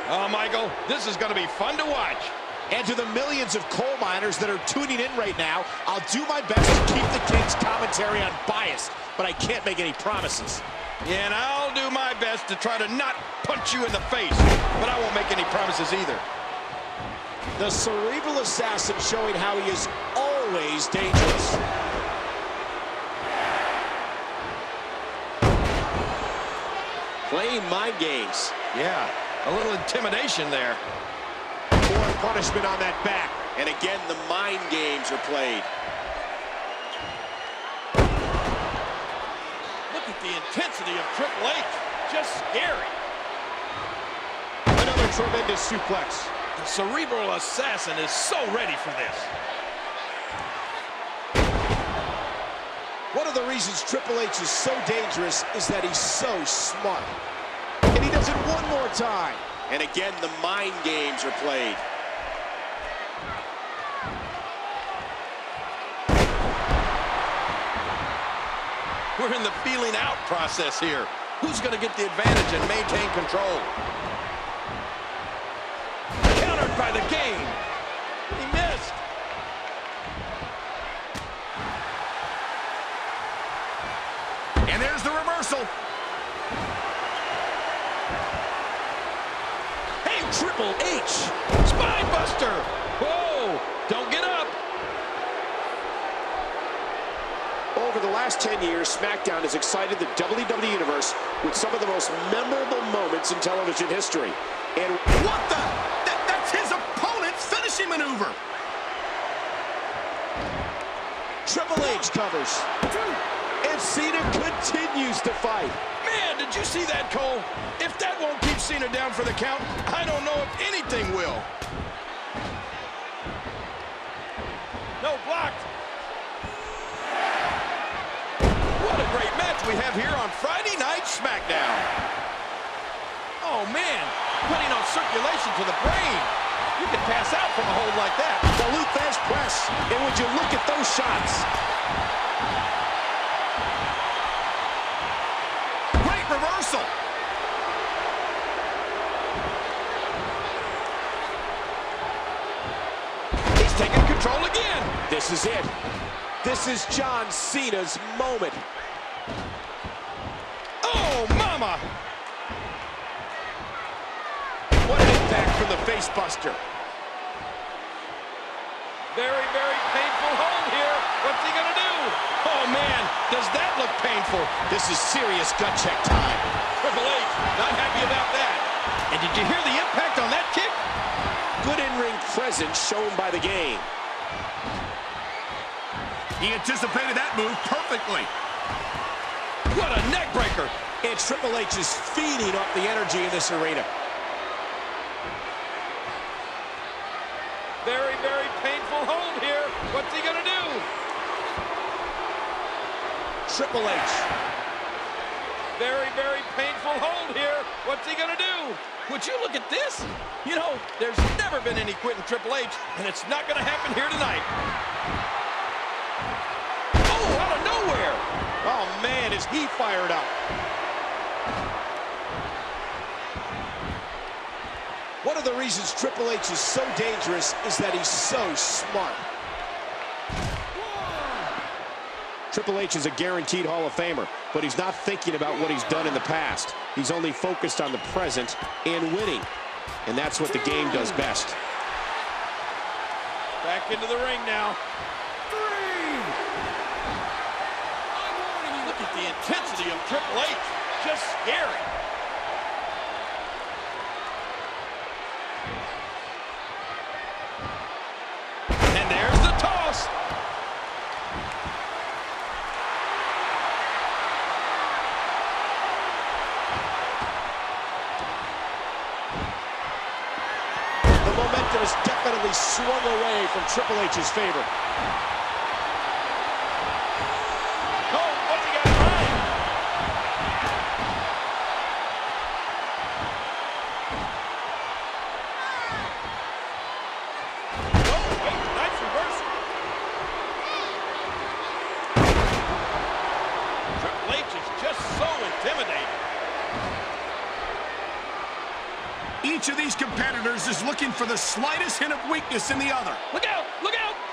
Oh, Michael, this is going to be fun to watch. And to the millions of coal miners that are tuning in right now, I'll do my best to keep the King's commentary unbiased, but I can't make any promises. Yeah, and I'll do my best to try to not punch you in the face, but I won't make any promises either. The cerebral assassin showing how he is always dangerous. Playing mind games. Yeah, a little intimidation there. More punishment on that back. And again, the mind games are played. Look at the intensity of Triple H. Just scary. Another tremendous suplex. The cerebral assassin is so ready for this. One of the reasons Triple H is so dangerous is that he's so smart. And he does it one more time. And again, the mind games are played. We're in the feeling out process here. Who's going to get the advantage and maintain control? Countered by the game. He missed. And there's the reversal. Hey, Triple H. Spine buster. Whoa, don't get up. Over the last 10 years, SmackDown has excited the WWE Universe with some of the most memorable moments in television history. And what the? That's his opponent's finishing maneuver. Triple H covers. And Cena continues to fight. Man, did you see that, Cole? If that won't keep Cena down for the count, I don't know if anything will. No, blocked. What a great match we have here on Friday Night SmackDown. Oh, man, putting on circulation to the brain. You can pass out from a hold like that. The Lou Thesz press, and would you look at those shots? Great reversal. He's taking control again. This is it. This is John Cena's moment. Oh, mama! What an impact from the face buster. Very, very painful hold here. What's he gonna do? Oh, man, does that look painful? This is serious gut check time. Triple H, not happy about that. And did you hear the impact on that kick? Good in-ring presence shown by the game. He anticipated that move perfectly. What a neck breaker. And Triple H is feeding off the energy in this arena. Very, very painful hold here. What's he gonna do? Triple H. Very, very painful hold here. What's he gonna do? Would you look at this? You know, there's never been any quit in Triple H, and it's not gonna happen here tonight. Oh, out of nowhere. Oh, man, is he fired up. One of the reasons Triple H is so dangerous is that he's so smart. Triple H is a guaranteed Hall of Famer, but he's not thinking about what he's done in the past. He's only focused on the present and winning. And that's what the game does best. Back into the ring now. Look at the intensity of Triple H. Just scary. And there's the toss. The momentum has definitely swung away from Triple H's favor. Oh, what's he got behind? Oh, wait, nice reversal. Triple H is just so intimidating. Each of these competitors is looking for the slightest hint of weakness in the other. Look out! Look out!